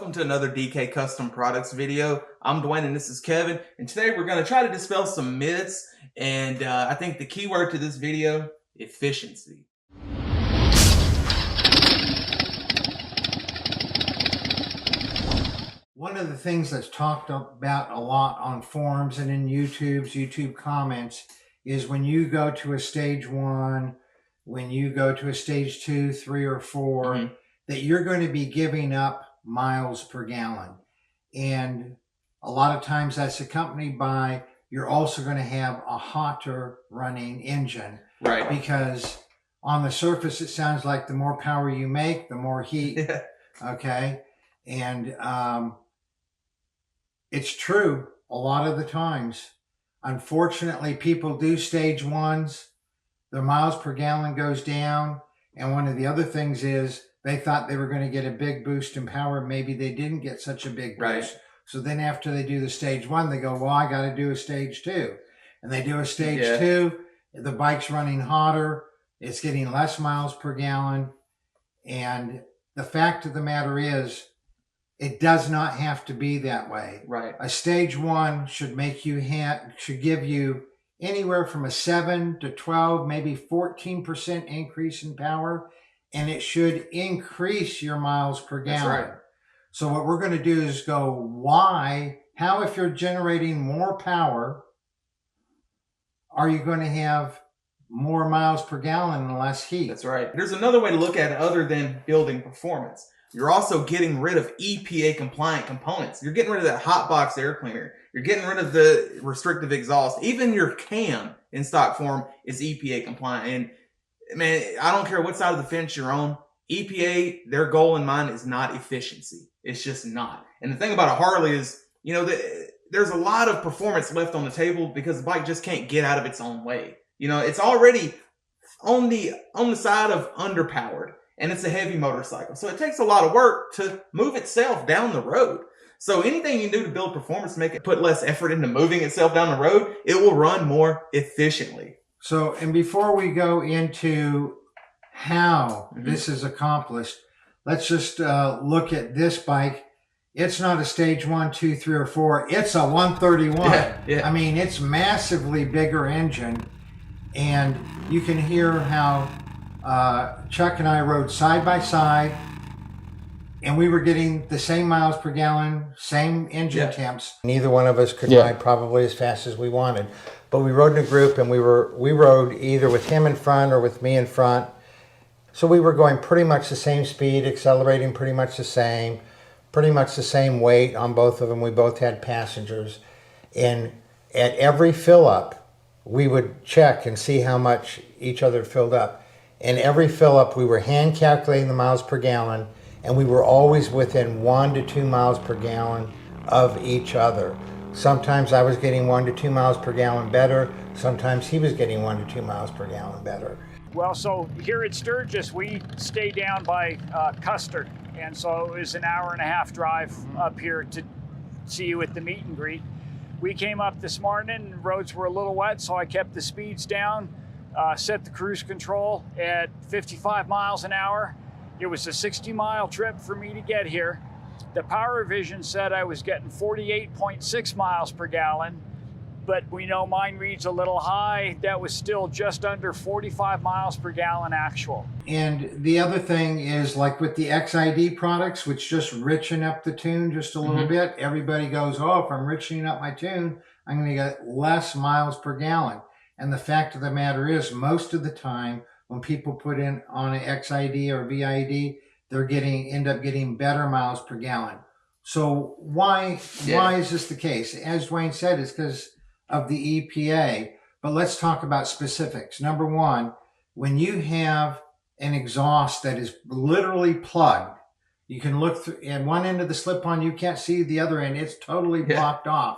Welcome to another DK Custom Products video. I'm Dwayne and this is Kevin, and today we're going to try to dispel some myths, and I think the keyword to this video, efficiency. One of the things that's talked about a lot on forums and in YouTube comments is when you go to a stage 1, when you go to a stage 2, 3, or 4, that you're going to be giving up miles per gallon. And a lot of times that's accompanied by you're also going to have a hotter running engine. Right. Because on the surface it sounds like the more power you make, the more heat. Yeah. Okay. And it's true a lot of the times. Unfortunately, people do stage 1s, their miles per gallon goes down. And one of the other things is they thought they were going to get a big boost in power. Maybe they didn't get such a big boost. Right. So then after they do the stage 1, they go, well, I got to do a stage 2. And they do a stage 2. The bike's running hotter. It's getting less miles per gallon. And the fact of the matter is, it does not have to be that way. Right. A stage 1 should make you should give you anywhere from a 7 to 12, maybe 14% increase in power, and it should increase your miles per gallon. That's right. So what we're going to do is go, how if you're generating more power, are you going to have more miles per gallon and less heat? That's right. There's another way to look at it other than building performance. You're also getting rid of EPA compliant components. You're getting rid of that hot box air cleaner. You're getting rid of the restrictive exhaust. Even your cam in stock form is EPA compliant. And man, I don't care what side of the fence you're on. EPA, their goal in mind is not efficiency. It's just not. And the thing about a Harley is, you know, there's a lot of performance left on the table because the bike just can't get out of its own way. You know, it's already on the side of underpowered. And it's a heavy motorcycle. So it takes a lot of work to move itself down the road. So anything you do to build performance, make it put less effort into moving itself down the road, it will run more efficiently. So, and before we go into how this is accomplished, let's just look at this bike. It's not a stage 1, 2, 3, or 4. It's a 131. Yeah. I mean, it's massively bigger engine. And you can hear how Chuck and I rode side by side, and we were getting the same miles per gallon, same engine temps. Neither one of us could ride probably as fast as we wanted, but we rode in a group, and we rode either with him in front or with me in front. So we were going pretty much the same speed, accelerating pretty much the same weight on both of them. We both had passengers, and at every fill up, we would check and see how much each other filled up. And every fill up, we were hand calculating the miles per gallon, and we were always within 1 to 2 miles per gallon of each other. Sometimes I was getting 1 to 2 miles per gallon better. Sometimes he was getting 1 to 2 miles per gallon better. Well, so here at Sturgis, we stay down by Custard. And so it was an hour-and-a-half drive up here to see you at the meet and greet. We came up this morning, roads were a little wet, so I kept the speeds down. Set the cruise control at 55 miles an hour. It was a 60-mile trip for me to get here. The Power Revision said I was getting 48.6 miles per gallon, but we know mine reads a little high. That was still just under 45 miles per gallon actual. And the other thing is, like with the XID products, which just richen up the tune just a little bit, everybody goes, oh, if I'm richening up my tune, I'm going to get less miles per gallon. And the fact of the matter is, most of the time, when people put in on an XID or VID, they end up getting better miles per gallon. So why is this the case? As Dwayne said, it's because of the EPA. But let's talk about specifics. Number one, when you have an exhaust that is literally plugged, you can look through, at one end of the slip-on, you can't see the other end. It's totally blocked off.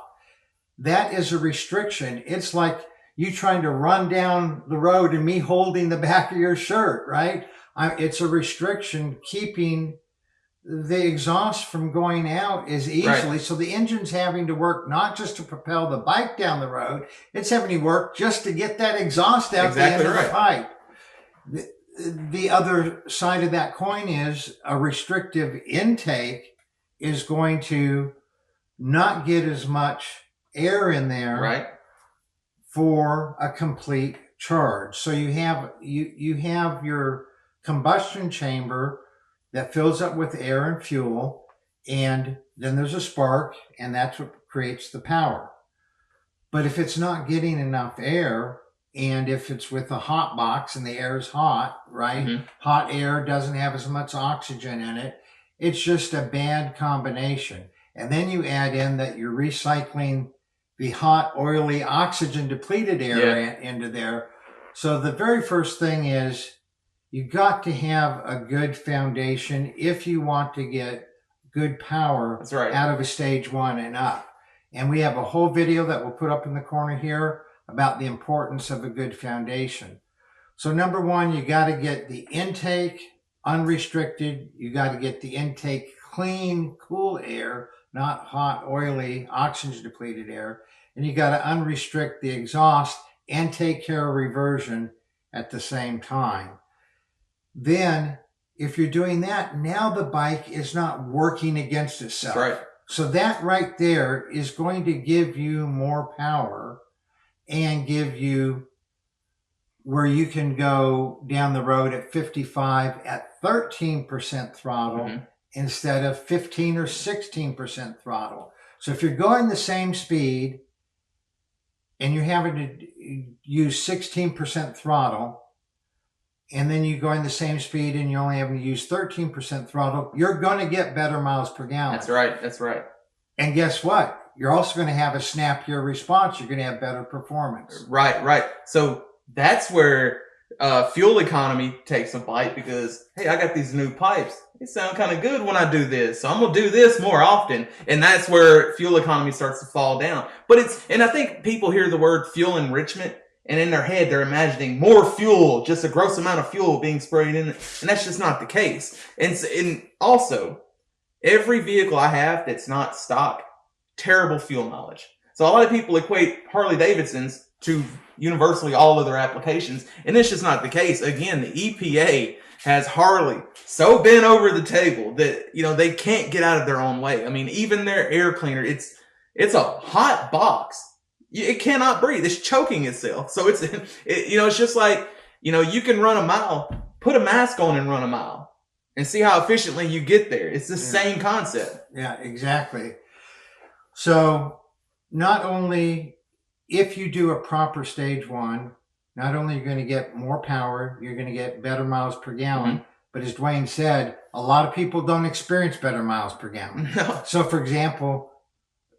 That is a restriction. It's like you trying to run down the road and me holding the back of your shirt, right? It's a restriction keeping the exhaust from going out as easily. Right. So the engine's having to work not just to propel the bike down the road, it's having to work just to get that exhaust out the end of the pipe. The other side of that coin is a restrictive intake is going to not get as much air in there Right. for a complete charge. So you have your combustion chamber that fills up with air and fuel, and then there's a spark, and that's what creates the power. But if it's not getting enough air, and if it's with a hot box and the air is hot, right? Mm-hmm. Hot air doesn't have as much oxygen in it. It's just a bad combination. And then you add in that you're recycling the hot, oily, oxygen depleted air into there. So the very first thing is you got to have a good foundation if you want to get good power That's right. out of a stage 1 and up. And we have a whole video that we'll put up in the corner here about the importance of a good foundation. So number 1, you got to get the intake unrestricted. You got to get the intake clean, cool air, not hot, oily, oxygen depleted air. And you got to unrestrict the exhaust and take care of reversion at the same time. Then if you're doing that, now the bike is not working against itself. That's right. So that right there is going to give you more power and give you where you can go down the road at 55 at 13% throttle instead of 15 or 16% throttle. So if you're going the same speed and you're having to use 16% throttle, and then you're going the same speed and you're only having to use 13% throttle, you're going to get better miles per gallon. That's right. That's right. And guess what? You're also going to have a snappier response. You're going to have better performance. Right, right. So that's where fuel economy takes a bite because, hey, I got these new pipes. They sound kind of good when I do this. So I'm going to do this more often. And that's where fuel economy starts to fall down. And I think people hear the word fuel enrichment, and in their head, they're imagining more fuel, just a gross amount of fuel being sprayed in it. And that's just not the case. And also, every vehicle I have that's not stock, terrible fuel mileage. So a lot of people equate Harley Davidsons to universally all other applications. And it's just not the case. Again, the EPA has Harley so bent over the table that, they can't get out of their own way. I mean, even their air cleaner, it's a hot box. It cannot breathe. It's choking itself. So it's just like, you can run a mile, put a mask on and run a mile and see how efficiently you get there. It's the same concept. Yeah, exactly. So not only if you do a proper stage 1, not only are you going to get more power, you're going to get better miles per gallon. But as Dwayne said, a lot of people don't experience better miles per gallon. No. So for example,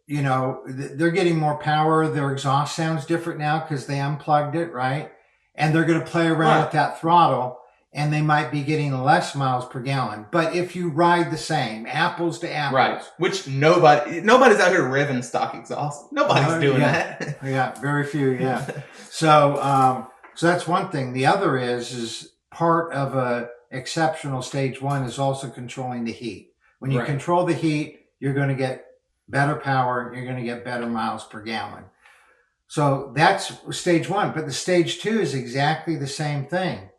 they're getting more power. Their exhaust sounds different now because they unplugged it, right? And they're going to play around with that throttle, and they might be getting less miles per gallon. But if you ride the same, apples to apples. Right. Which nobody's out here revving stock exhaust. Nobody's doing that. Yeah, very few, yeah. So that's one thing. The other is part of a exceptional stage 1 is also controlling the heat. When you control the heat, you're going to get better power, you're going to get better miles per gallon. So that's stage 1, but the stage 2 is exactly the same thing.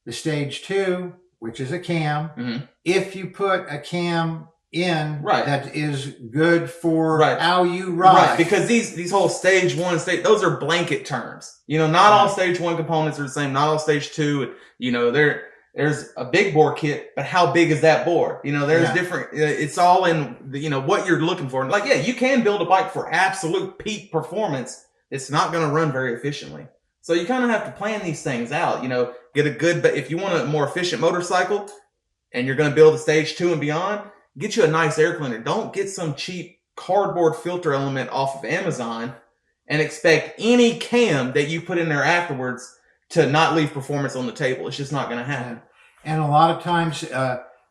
The stage 2, which is a cam, if you put a cam in that is good for how you ride. Right, because these whole stage 1, those are blanket terms. Not all stage 1 components are the same, not all stage 2, there's a big bore kit, but how big is that bore? There's different, it's all in, what you're looking for. Like, you can build a bike for absolute peak performance. It's not going to run very efficiently. So you kind of have to plan these things out, get a good, but if you want a more efficient motorcycle and you're going to build a stage 2 and beyond, get you a nice air cleaner. Don't get some cheap cardboard filter element off of Amazon and expect any cam that you put in there afterwards to not leave performance on the table. It's just not going to happen. And a lot of times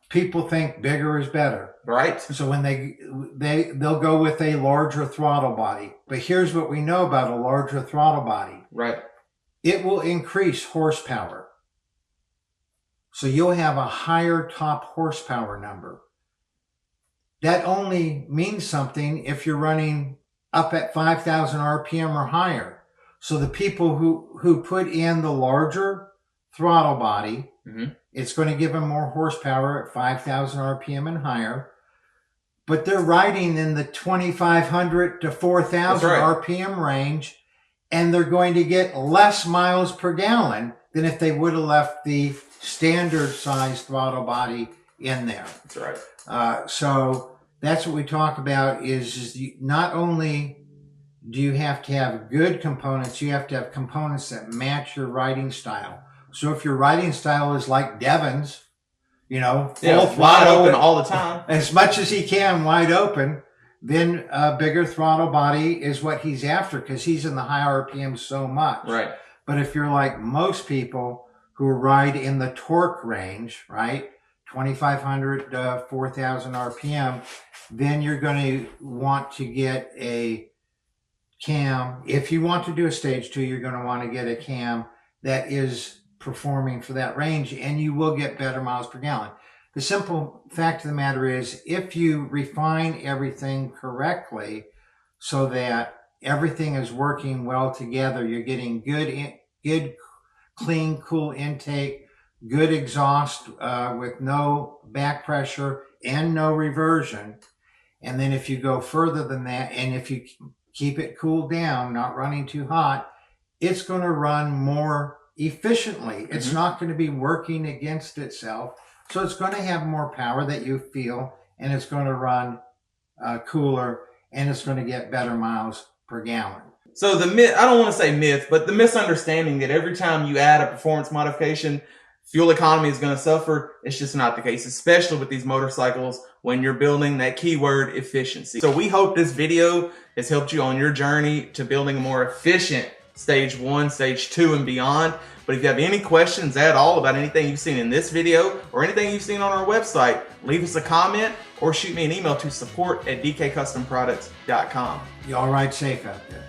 people think bigger is better. Right. So when they'll go with a larger throttle body. But here's what we know about a larger throttle body. Right. It will increase horsepower. So you'll have a higher top horsepower number. That only means something if you're running up at 5,000 RPM or higher. So the people who put in the larger throttle body, it's going to give them more horsepower at 5,000 RPM and higher. but they're riding in the 2,500 to 4,000 That's right. RPM range, and they're going to get less miles per gallon than if they would have left the standard size throttle body in there. That's right. So that's what we talk about is not only do you have to have good components, you have to have components that match your riding style. So if your riding style is like Devin's, you know, full wide open all the time, as much as he can, wide open, then a bigger throttle body is what he's after because he's in the high RPM so much. right? But if you're like most people who ride in the torque range, right, 2,500 to 4,000 RPM, then you're going to want to get a cam. If you want to do a stage 2, you're going to want to get a cam that is performing for that range, and you will get better miles per gallon. The simple fact of the matter is, if you refine everything correctly so that everything is working well together, you're getting good, clean, cool intake, good exhaust with no back pressure and no reversion. And then if you go further than that, and if you keep it cooled down, not running too hot, it's going to run more efficiently. It's not going to be working against itself. So it's going to have more power that you feel, and it's going to run cooler, and it's going to get better miles per gallon. So the myth, I don't want to say myth, but the misunderstanding that every time you add a performance modification, fuel economy is going to suffer, it's just not the case, especially with these motorcycles when you're building that keyword efficiency. So we hope this video has helped you on your journey to building a more efficient stage 1, stage 2, and beyond. But if you have any questions at all about anything you've seen in this video or anything you've seen on our website, leave us a comment or shoot me an email to support@dkcustomproducts.com. You all ride safe out there.